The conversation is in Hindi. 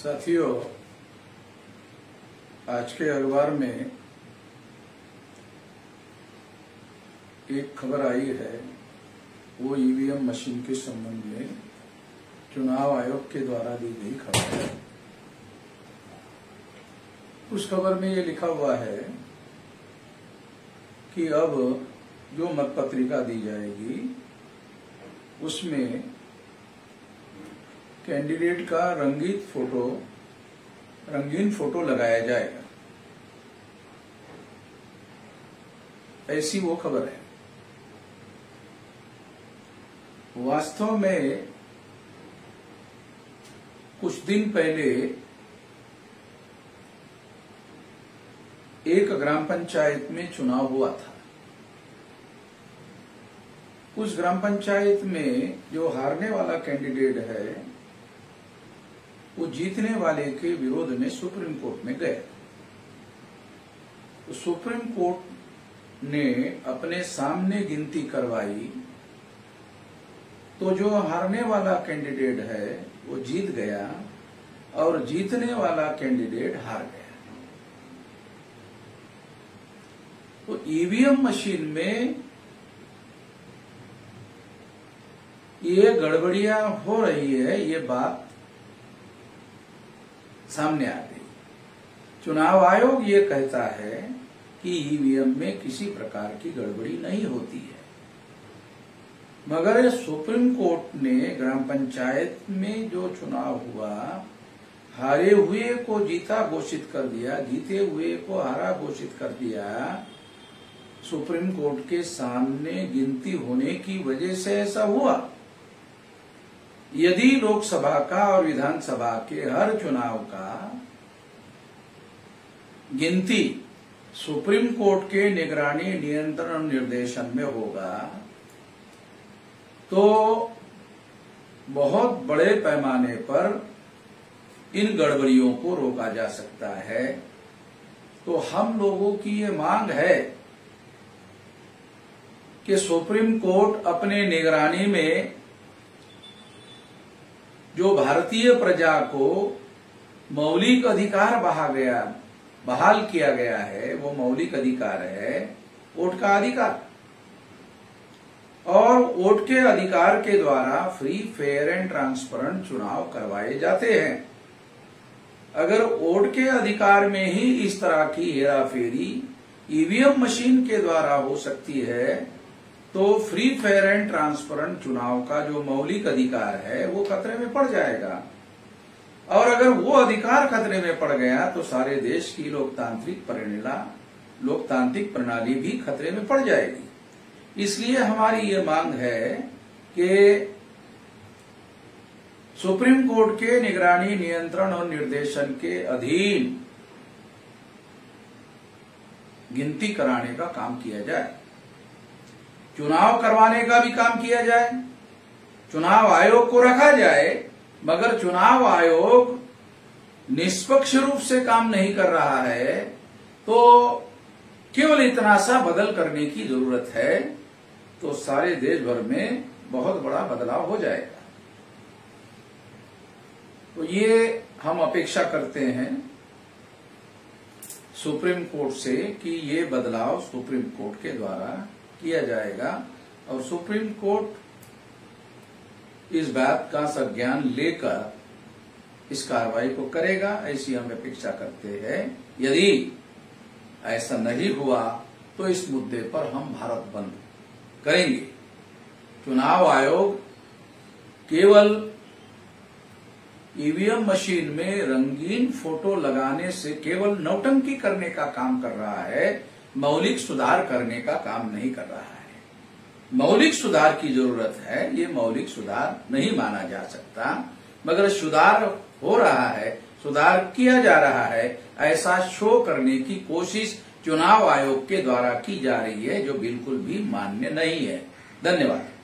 साथियों, आज के अखबार में एक खबर आई है, वो ईवीएम मशीन के संबंध में चुनाव आयोग के द्वारा दी गई खबर है। उस खबर में ये लिखा हुआ है कि अब जो मतपत्रिका दी जाएगी उसमें कैंडिडेट का रंगीन फोटो लगाया जाएगा, ऐसी वो खबर है। वास्तव में कुछ दिन पहले एक ग्राम पंचायत में चुनाव हुआ था। उस ग्राम पंचायत में जो हारने वाला कैंडिडेट है वो जीतने वाले के विरोध में सुप्रीम कोर्ट में गए। तो सुप्रीम कोर्ट ने अपने सामने गिनती करवाई तो जो हारने वाला कैंडिडेट है वो जीत गया और जीतने वाला कैंडिडेट हार गया। तो ईवीएम मशीन में ये गड़बड़ियां हो रही है, ये बात सामने आ गई। चुनाव आयोग ये कहता है कि ईवीएम में किसी प्रकार की गड़बड़ी नहीं होती है, मगर सुप्रीम कोर्ट ने ग्राम पंचायत में जो चुनाव हुआ, हारे हुए को जीता घोषित कर दिया, जीते हुए को हारा घोषित कर दिया। सुप्रीम कोर्ट के सामने गिनती होने की वजह से ऐसा हुआ। यदि लोकसभा का और विधानसभा के हर चुनाव का गिनती सुप्रीम कोर्ट के निगरानी, नियंत्रण और निर्देशन में होगा तो बहुत बड़े पैमाने पर इन गड़बड़ियों को रोका जा सकता है। तो हम लोगों की ये मांग है कि सुप्रीम कोर्ट अपने निगरानी में जो भारतीय प्रजा को मौलिक अधिकार बहाल किया गया है, वो मौलिक अधिकार है वोट का अधिकार, और वोट के अधिकार के द्वारा फ्री, फेयर एंड ट्रांसपेरेंट चुनाव करवाए जाते हैं। अगर वोट के अधिकार में ही इस तरह की हेराफेरी ईवीएम मशीन के द्वारा हो सकती है तो फ्री, फेयर एंड ट्रांसपेरेंट चुनाव का जो मौलिक अधिकार है वो खतरे में पड़ जाएगा। और अगर वो अधिकार खतरे में पड़ गया तो सारे देश की लोकतांत्रिक प्रणाली भी खतरे में पड़ जाएगी। इसलिए हमारी ये मांग है कि सुप्रीम कोर्ट के निगरानी, नियंत्रण और निर्देशन के अधीन गिनती कराने का काम किया जाए, चुनाव करवाने का भी काम किया जाए, चुनाव आयोग को रखा जाए, मगर चुनाव आयोग निष्पक्ष रूप से काम नहीं कर रहा है तो केवल इतना सा बदल करने की जरूरत है तो सारे देश भर में बहुत बड़ा बदलाव हो जाएगा। तो ये हम अपेक्षा करते हैं सुप्रीम कोर्ट से कि ये बदलाव सुप्रीम कोर्ट के द्वारा किया जाएगा और सुप्रीम कोर्ट इस बात का संज्ञान लेकर इस कार्रवाई को करेगा, ऐसी हम अपेक्षा करते हैं। यदि ऐसा नहीं हुआ तो इस मुद्दे पर हम भारत बंद करेंगे। चुनाव आयोग केवल ईवीएम मशीन में रंगीन फोटो लगाने से केवल नौटंकी करने का काम कर रहा है, मौलिक सुधार करने का काम नहीं कर रहा है। मौलिक सुधार की जरूरत है, ये मौलिक सुधार नहीं माना जा सकता, मगर सुधार हो रहा है, सुधार किया जा रहा है, ऐसा शो करने की कोशिश चुनाव आयोग के द्वारा की जा रही है, जो बिल्कुल भी मान्य नहीं है। धन्यवाद।